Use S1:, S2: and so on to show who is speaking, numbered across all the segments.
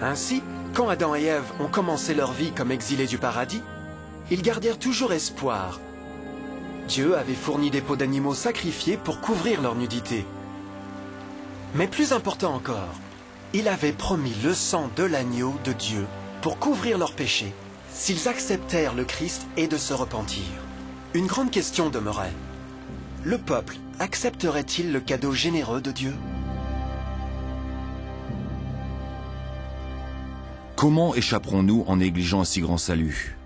S1: Ainsi, quand Adam et Ève ont commencé leur vie comme exilés du paradis, ils gardèrent toujours espoir. Dieu avait fourni des peaux d'animaux sacrifiés pour couvrir leur nudité. Mais plus important encore, il avait promis le sang de l'agneau de Dieu pour couvrir leurs péchés, s'ils acceptèrent le Christ et de se repentir. Une grande question demeurait. Le peuple accepterait-il le cadeau généreux de Dieu?
S2: Comment échapperons-nous en négligeant un si grand salut?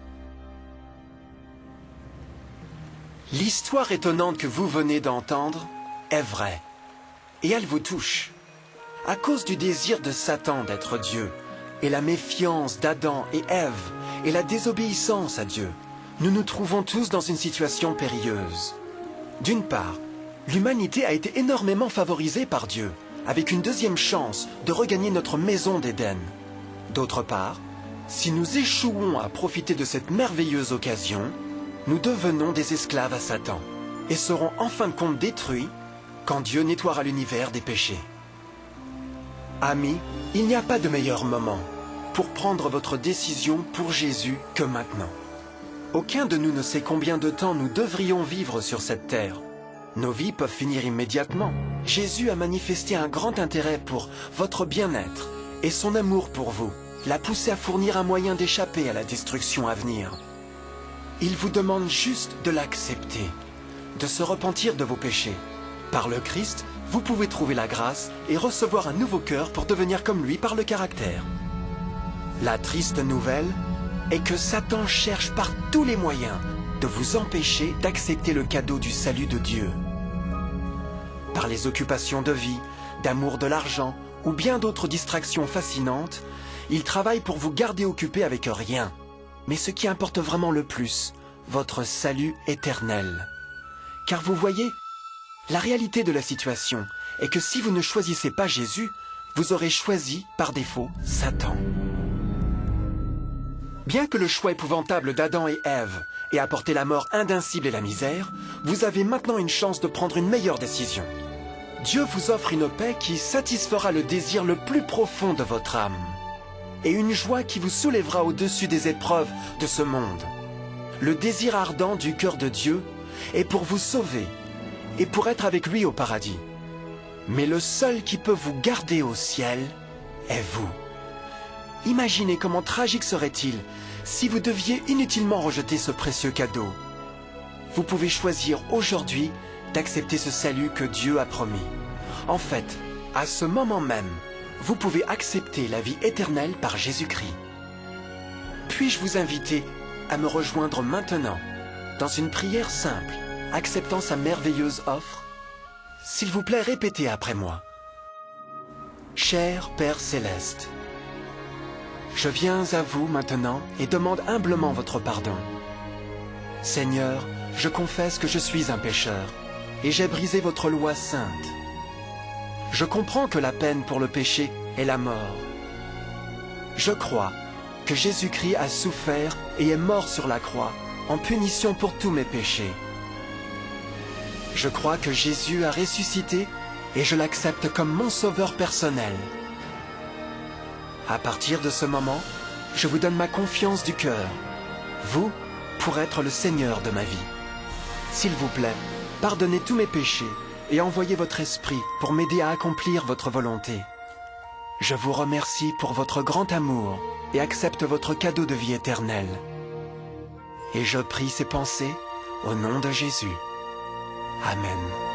S1: L'histoire étonnante que vous venez d'entendre est vraie. Et elle vous touche. À cause du désir de Satan d'être Dieu, et la méfiance d'Adam et Ève, et la désobéissance à Dieu, nous nous trouvons tous dans une situation périlleuse. D'une part, l'humanité a été énormément favorisée par Dieu, avec une deuxième chance de regagner notre maison d'Éden. D'autre part, si nous échouons à profiter de cette merveilleuse occasion, nous devenons des esclaves à Satan et serons en fin de compte détruits quand Dieu nettoiera l'univers des péchés. Amis, il n'y a pas de meilleur moment pour prendre votre décision pour Jésus que maintenant. Aucun de nous ne sait combien de temps nous devrions vivre sur cette terre. Nos vies peuvent finir immédiatement. Jésus a manifesté un grand intérêt pour votre bien-être et son amour pour vous l'a poussé à fournir un moyen d'échapper à la destruction à venir. Il vous demande juste de l'accepter, de se repentir de vos péchés. Par le Christ, vous pouvez trouver la grâce et recevoir un nouveau cœur pour devenir comme lui par le caractère. La triste nouvelle est que Satan cherche par tous les moyens de vous empêcher d'accepter le cadeau du salut de Dieu. Par les occupations de vie, d'amour de l'argent ou bien d'autres distractions fascinantes, il travaille pour vous garder occupé avec rien. Mais ce qui importe vraiment le plus, votre salut éternel. Car vous voyez, la réalité de la situation est que si vous ne choisissez pas Jésus, vous aurez choisi, par défaut, Satan. Bien que le choix épouvantable d'Adam et Ève ait apporté la mort indicible et la misère, vous avez maintenant une chance de prendre une meilleure décision. Dieu vous offre une paix qui satisfera le désir le plus profond de votre âme et une joie qui vous soulèvera au-dessus des épreuves de ce monde. Le désir ardent du cœur de Dieu est pour vous sauver et pour être avec lui au paradis. Mais le seul qui peut vous garder au ciel est vous. Imaginez comment tragique serait-il si vous deviez inutilement rejeter ce précieux cadeau. Vous pouvez choisir aujourd'hui d'accepter ce salut que Dieu a promis. En fait, à ce moment même, vous pouvez accepter la vie éternelle par Jésus-Christ. Puis-je vous inviter à me rejoindre maintenant dans une prière simple, acceptant sa merveilleuse offre? S'il vous plaît, répétez après moi. Cher Père Céleste, je viens à vous maintenant et demande humblement votre pardon. Seigneur, je confesse que je suis un pécheur et j'ai brisé votre loi sainte. Je comprends que la peine pour le péché est la mort. Je crois que Jésus-Christ a souffert et est mort sur la croix en punition pour tous mes péchés. Je crois que Jésus a ressuscité et je l'accepte comme mon sauveur personnel. À partir de ce moment, je vous donne ma confiance du cœur, vous, pour être le Seigneur de ma vie. S'il vous plaît, pardonnez tous mes péchés et envoyez votre esprit pour m'aider à accomplir votre volonté. Je vous remercie pour votre grand amour et accepte votre cadeau de vie éternelle. Et je prie ces pensées au nom de Jésus. Amen.